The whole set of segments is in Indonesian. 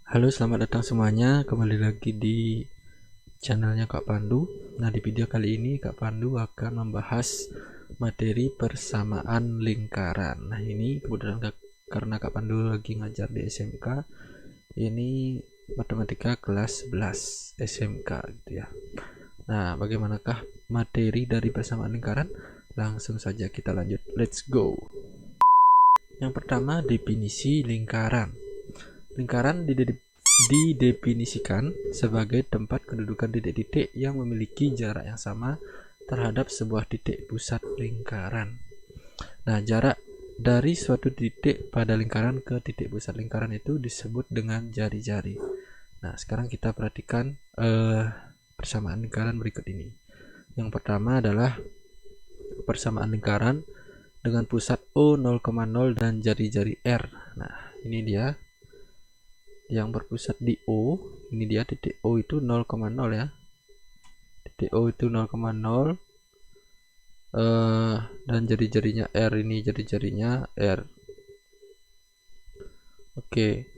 Halo, selamat datang semuanya. Kembali lagi di channelnya Kak Pandu. Nah, di video kali ini Kak Pandu akan membahas materi persamaan lingkaran. Nah, ini kebetulan karena Kak Pandu lagi ngajar di SMK. Ini matematika kelas 11 SMK gitu ya. Nah, bagaimanakah materi dari persamaan lingkaran? Langsung saja kita lanjut. Let's go. Yang pertama, definisi lingkaran. Lingkaran didefinisikan sebagai tempat kedudukan titik-titik yang memiliki jarak yang sama terhadap sebuah titik pusat lingkaran. Nah, jarak dari suatu titik pada lingkaran ke titik pusat lingkaran itu disebut dengan jari-jari. Nah, sekarang kita perhatikan persamaan lingkaran berikut ini. Yang pertama adalah persamaan lingkaran dengan pusat O 0,0 dan jari-jari R. Nah, ini dia yang berpusat di O. Ini dia titik O itu 0,0 ya. Titik O itu 0,0 dan jari-jarinya R, ini jari-jarinya R. Oke.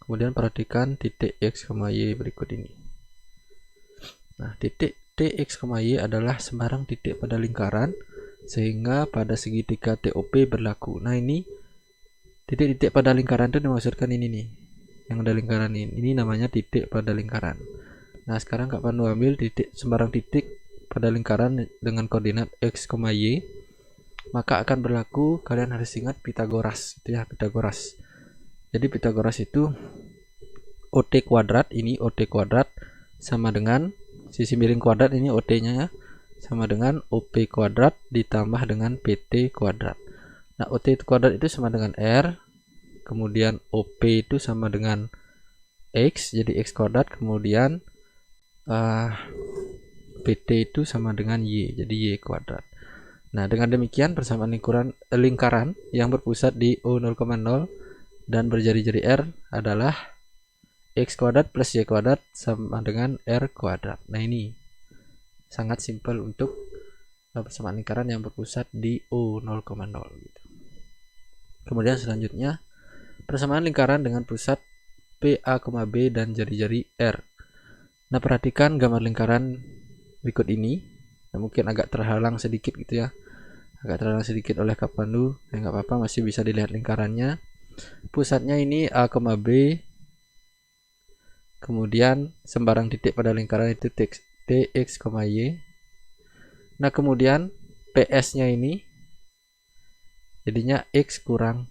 Kemudian perhatikan titik X, Y berikut ini. Nah, titik T, X, Y adalah sembarang titik pada lingkaran sehingga pada segitiga TOP berlaku. Nah, ini titik-titik pada lingkaran itu dimaksudkan ini nih. Yang ada lingkaran ini namanya titik pada lingkaran. Nah, sekarang Kak Pandu ambil sembarang titik pada lingkaran dengan koordinat X, Y, maka akan berlaku, kalian harus ingat Pitagoras, itu ya, Pitagoras. Jadi Pitagoras itu OT kuadrat, ini OT kuadrat sama dengan sisi miring kuadrat, ini OT-nya ya, sama dengan OP kuadrat ditambah dengan PT kuadrat. Nah, OT kuadrat itu sama dengan R, kemudian OP itu sama dengan X, jadi X kuadrat, kemudian PT itu sama dengan Y, jadi Y kuadrat. Nah, dengan demikian persamaan lingkaran yang berpusat di O 0,0 dan berjari-jari R adalah X kuadrat plus Y kuadrat sama dengan R kuadrat. Nah, ini sangat simpel untuk persamaan lingkaran yang berpusat di O 0,0 gitu. Kemudian selanjutnya persamaan lingkaran dengan pusat PA, B dan jari-jari R. Nah, perhatikan gambar lingkaran berikut ini. Nah, mungkin agak terhalang sedikit gitu ya, agak terhalang sedikit oleh Kak Pandu. Nggak apa-apa, masih bisa dilihat lingkarannya. Pusatnya ini A, B, kemudian sembarang titik pada lingkaran itu T, X, Y. Nah, kemudian PS-nya ini jadinya X kurang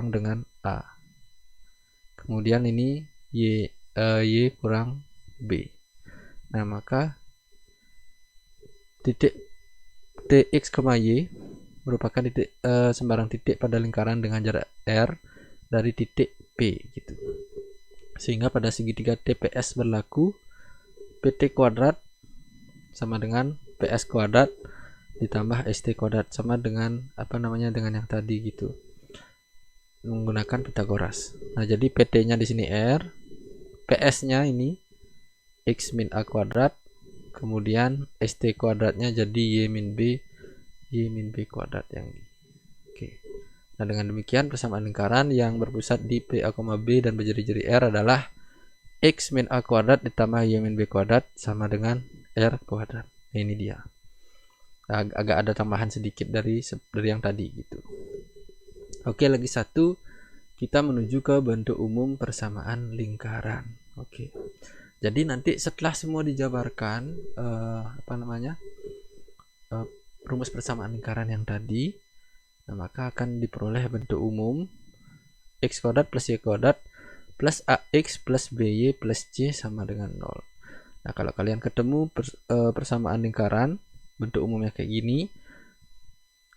dengan A. Kemudian ini Y kurang B. Nah, maka titik TX, Y merupakan titik sembarang titik pada lingkaran dengan jarak R dari titik P gitu. Sehingga pada segitiga TPS berlaku PT kuadrat sama dengan PS kuadrat ditambah ST kuadrat sama dengan dengan yang tadi gitu, menggunakan Pitagoras. Nah, jadi PT-nya di sini R, PS-nya ini X min A kuadrat, kemudian ST kuadratnya jadi Y min B kuadrat yang ini. Oke. Nah, dengan demikian persamaan lingkaran yang berpusat di PA, B dan berjari-jari R adalah X min A kuadrat ditambah Y min B kuadrat sama dengan R kuadrat. Nah, ini dia. Agak ada tambahan sedikit dari yang tadi gitu. Oke, lagi satu, kita menuju ke bentuk umum persamaan lingkaran. Oke. Jadi nanti setelah semua dijabarkan rumus persamaan lingkaran yang tadi, nah, maka akan diperoleh bentuk umum X kuadrat plus Y kuadrat plus AX plus BY plus C sama dengan 0. Nah, kalau kalian ketemu persamaan lingkaran bentuk umumnya kayak gini,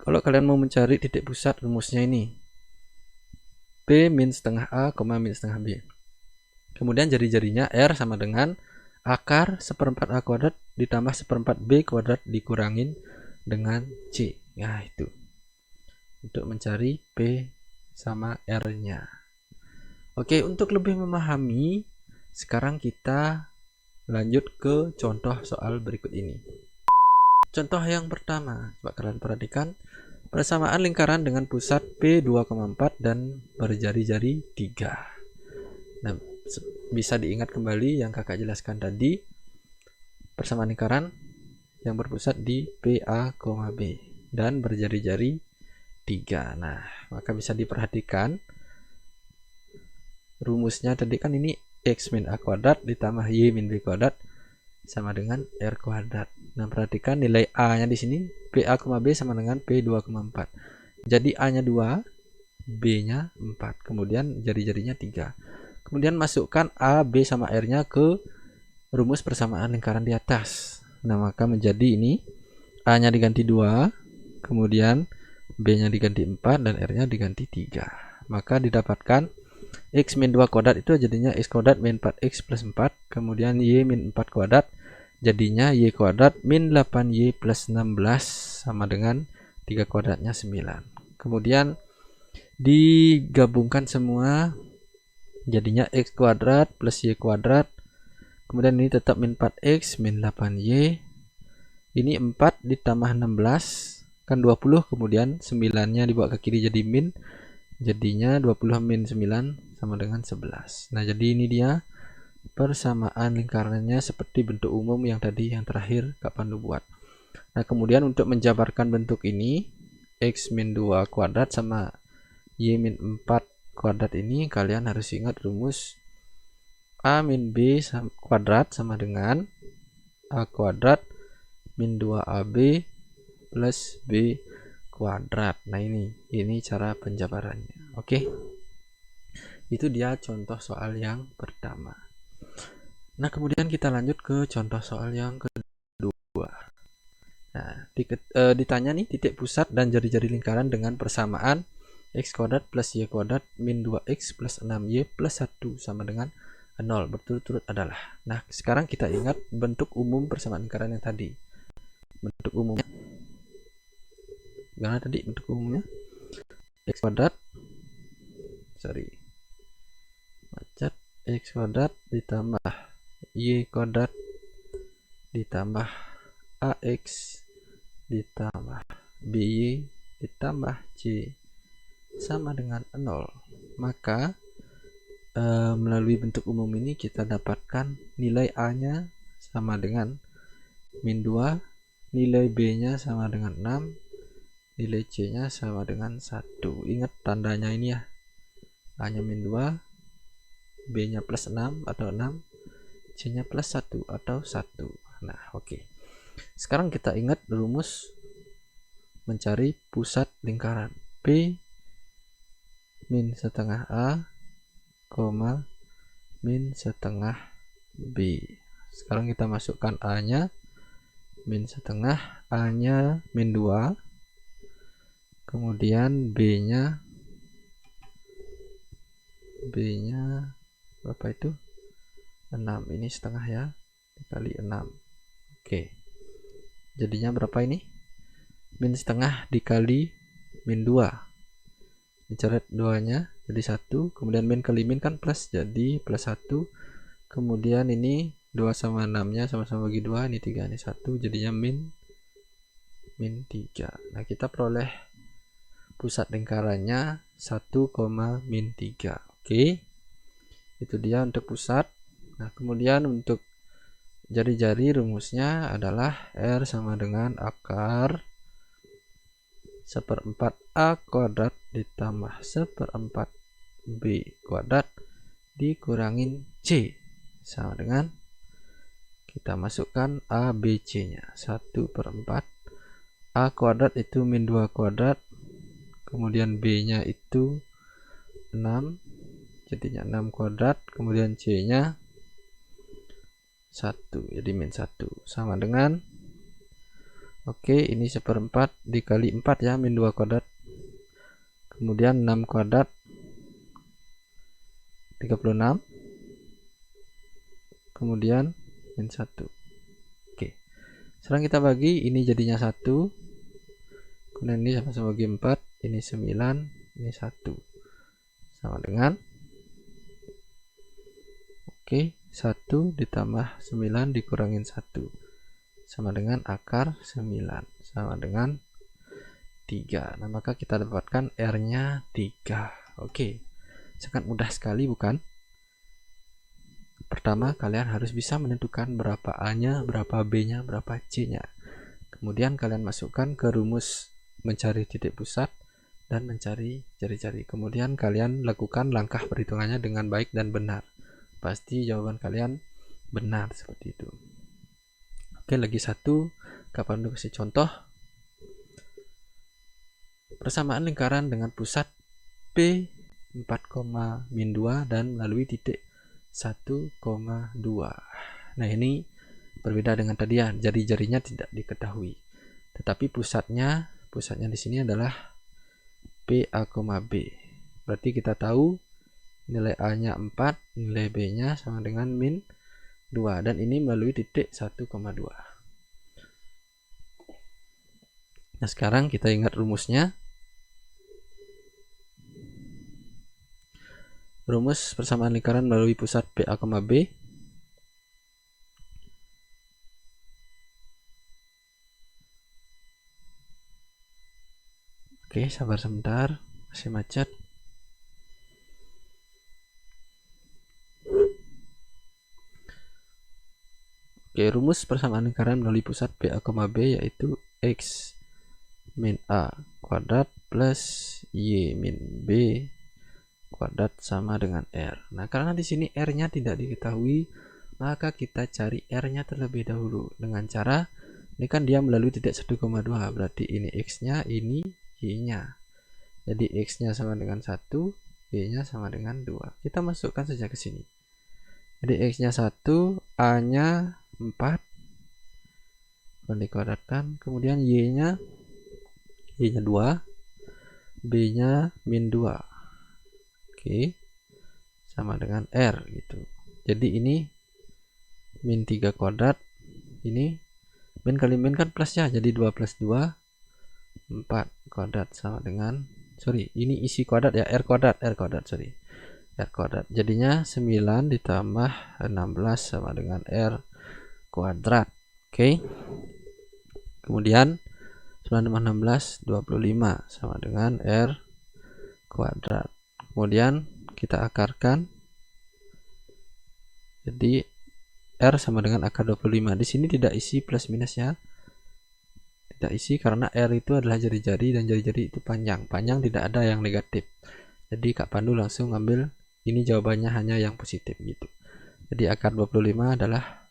kalau kalian mau mencari titik pusat, rumusnya ini P min setengah A, min setengah B. Kemudian jari-jarinya R sama dengan akar seperempat A kuadrat ditambah seperempat B kuadrat dikurangin dengan C. Nah, itu untuk mencari P sama R-nya. Oke, untuk lebih memahami, sekarang kita lanjut ke contoh soal berikut ini. Contoh yang pertama, coba kalian perhatikan persamaan lingkaran dengan pusat P 2,4 dan berjari-jari 3. Nah, bisa diingat kembali yang kakak jelaskan tadi, persamaan lingkaran yang berpusat di PA, B dan berjari-jari 3. Nah, maka bisa diperhatikan rumusnya tadi kan ini X min A kuadrat ditambah Y min B kuadrat sama dengan R kuadrat. Nah, perhatikan nilai A nya di sini PA, B sama dengan P2,4. Jadi A nya 2, B nya 4, kemudian jari-jarinya 3. Kemudian masukkan A, B sama R nya ke rumus persamaan lingkaran di atas. Nah, maka menjadi ini A nya diganti 2, kemudian B nya diganti 4 dan R nya diganti 3. Maka didapatkan X min 2 kuadrat itu jadinya X kuadrat min 4X plus 4, kemudian Y min 4 kuadrat jadinya Y kuadrat min 8Y plus 16 sama dengan 3 kuadratnya 9. Kemudian digabungkan semua jadinya X kuadrat plus Y kuadrat, kemudian ini tetap min 4X min 8Y, ini 4 ditambah 16 kan 20, kemudian 9 nya dibawa ke kiri jadi min, jadinya 20 min 9 sama dengan 11. Nah, jadi ini dia persamaan lingkarannya seperti bentuk umum yang tadi yang terakhir Kak Pandu buat. Nah, kemudian untuk menjabarkan bentuk ini X min 2 kuadrat sama Y min 4 kuadrat ini kalian harus ingat rumus A min B kuadrat sama dengan A kuadrat min 2AB plus B kuadrat. Nah, ini cara penjabarannya. Oke. Itu dia contoh soal yang pertama. Nah, kemudian kita lanjut ke contoh soal yang kedua. Nah, ditanya nih titik pusat dan jari-jari lingkaran dengan persamaan X kuadrat plus Y kuadrat min 2X plus 6Y plus 1 sama dengan 0 berturut-turut adalah. Nah, sekarang kita ingat bentuk umum persamaan lingkaran yang tadi. Bentuk umumnya gimana tadi bentuk umumnya? X kuadrat macet X kuadrat ditambah Y kuadrat ditambah AX ditambah BY ditambah C sama dengan 0. Maka melalui bentuk umum ini kita dapatkan nilai A nya sama dengan min 2, nilai B nya sama dengan 6, nilai C nya sama dengan 1. Ingat tandanya ini ya, A nya min 2, B nya plus 6 atau 6, C nya plus 1 atau 1. Nah, oke. Sekarang kita ingat rumus mencari pusat lingkaran. P min setengah A, min setengah B. Sekarang kita masukkan A nya min setengah, A nya min 2, kemudian B nya berapa itu? 6. Ini setengah ya, dikali 6. Oke, jadinya berapa ini? Min setengah dikali min 2, dicoret 2 nya jadi 1, kemudian min kali min kan plus, jadi plus 1, kemudian ini 2 sama 6 nya sama-sama bagi 2, ini 3, ini 1, jadinya min 3. Nah, kita peroleh pusat lingkarannya 1, min 3. Oke, itu dia untuk pusat. Nah, kemudian untuk jari-jari rumusnya adalah R sama dengan akar 1/4 A kuadrat ditambah 1/4 B kuadrat dikurangin C sama dengan, kita masukkan A, B, C nya 1/4 A kuadrat itu min 2 kuadrat, kemudian B nya itu 6, jadinya 6 kuadrat, kemudian C nya 1, jadi min 1 sama dengan, oke, ini 1/4 dikali 4 ya, min 2 kuadrat, kemudian 6 kuadrat 36, kemudian min 1. Oke, sekarang kita bagi, ini jadinya 1, kemudian ini sama-sama bagi 4, ini 9, ini 1 sama dengan, oke, 1 ditambah 9 dikurangin 1 sama dengan akar 9 sama dengan 3. Nah, maka kita dapatkan R nya 3. Oke, sangat mudah sekali bukan? Pertama, kalian harus bisa menentukan berapa A-nya, berapa B-nya, berapa C-nya. Kemudian kalian masukkan ke rumus mencari titik pusat dan mencari jari-jari. Kemudian kalian lakukan langkah perhitungannya dengan baik dan benar. Pasti jawaban kalian benar seperti itu. Oke, lagi satu, Kak Pandu kasih contoh. Persamaan lingkaran dengan pusat P 4,-2 dan melalui titik 1,2. Nah, ini berbeda dengan tadi ya, jari-jarinya tidak diketahui. Tetapi pusatnya di sini adalah PA, B. Berarti kita tahu nilai A-nya 4, nilai B-nya sama dengan min 2, dan ini melalui titik 1,2. Nah, sekarang kita ingat rumusnya. Rumus persamaan lingkaran melalui pusat PA, B. Oke, sabar sebentar, masih macet. Oke, rumus persamaan lingkaran melalui pusat PA, B yaitu X min A kuadrat plus Y min B kuadrat sama dengan R. Nah, karena di sini R-nya tidak diketahui, maka kita cari R-nya terlebih dahulu dengan cara, ini kan dia melalui titik 1,2, berarti ini X-nya, ini Y-nya. Jadi X-nya sama dengan 1, Y-nya sama dengan 2. Kita masukkan saja ke sini. Jadi X-nya 1, A-nya 4, dikuadratkan, kemudian Y-nya 2, B-nya min 2. Oke, sama dengan R gitu. Jadi ini min 3 kuadrat, ini min kali min kan plus ya, jadi 2 plus 2 4 kuadrat sama dengan, ini isi kuadrat ya, R kuadrat, jadinya 9 ditambah 16 sama dengan R kuadrat. Oke, kemudian 9 tambah 16 25 sama dengan R kuadrat. Kemudian kita akarkan, jadi R sama dengan akar 25. Di sini tidak isi plus minusnya, tidak isi karena R itu adalah jari-jari dan jari-jari itu panjang tidak ada yang negatif. Jadi Kak Pandu langsung ngambil ini jawabannya hanya yang positif gitu. Jadi akar 25 adalah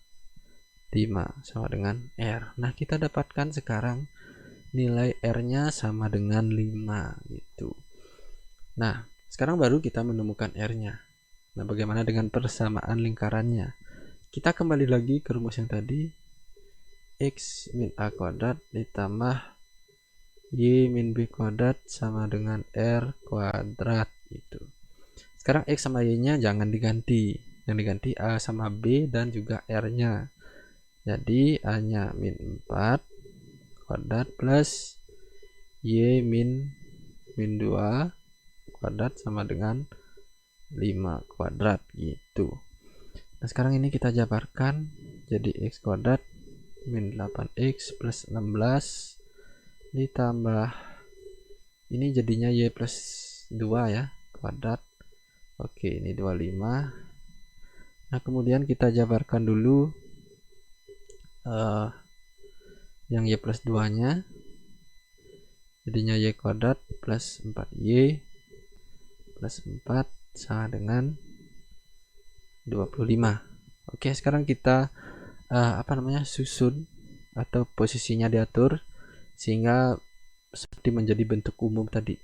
5 sama dengan R. Nah, kita dapatkan sekarang nilai R-nya sama dengan 5 gitu. Nah, sekarang baru kita menemukan R-nya. Nah, bagaimana dengan persamaan lingkarannya? Kita kembali lagi ke rumus yang tadi. X min A kuadrat ditambah Y min B kuadrat sama dengan R kuadrat gitu. Sekarang X sama Y-nya jangan diganti. Yang diganti A sama B dan juga R-nya. Jadi A-nya min 4 kuadrat plus Y min 2 kuadrat sama dengan 5 kuadrat gitu. Nah, sekarang ini kita jabarkan jadi X kuadrat min 8X plus 16 ditambah ini jadinya Y plus 2 ya kuadrat. Oke, ini 25. Nah, kemudian kita jabarkan dulu yang Y plus 2 nya, jadinya Y kuadrat plus 4Y plus 4 sama dengan 25. Oke, sekarang kita susun atau posisinya diatur sehingga seperti menjadi bentuk umum tadi.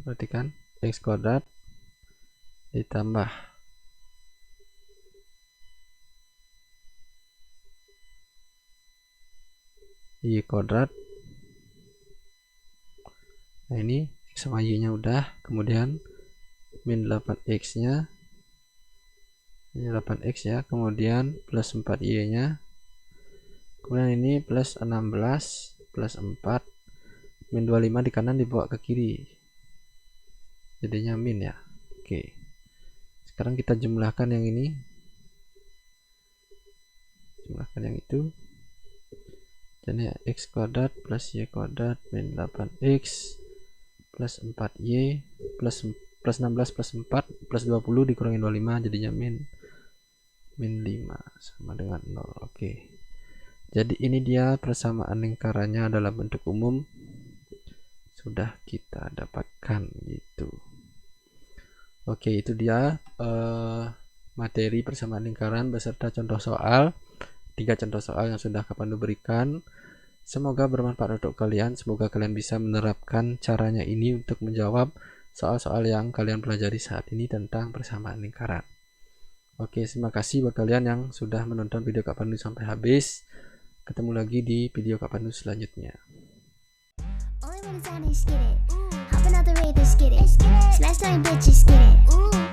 Perhatikan, X kuadrat ditambah Y kuadrat. Nah, ini X sama Y nya udah, kemudian min 8X nya, ini 8X ya, kemudian plus 4Y nya, kemudian ini plus 16 plus 4 min 25 di kanan dibawa ke kiri, jadinya min ya. Oke, sekarang kita jumlahkan yang ini, jumlahkan yang itu, Jadi x kuadrat plus y kuadrat min 8x plus 4y plus 16 plus 4 plus 20 dikurangi 25 jadinya min 5 sama dengan 0. Oke. Jadi ini dia persamaan lingkarannya dalam bentuk umum sudah kita dapatkan gitu. Oke, itu dia materi persamaan lingkaran beserta contoh soal. 3 contoh soal yang sudah Kak Pandu berikan. Semoga bermanfaat untuk kalian. Semoga kalian bisa menerapkan caranya ini untuk menjawab soal-soal yang kalian pelajari saat ini tentang persamaan lingkaran. Oke, terima kasih buat kalian yang sudah menonton video Kak Pandu sampai habis. Ketemu lagi di video Kak Pandu selanjutnya. Smash that bitch, just get it.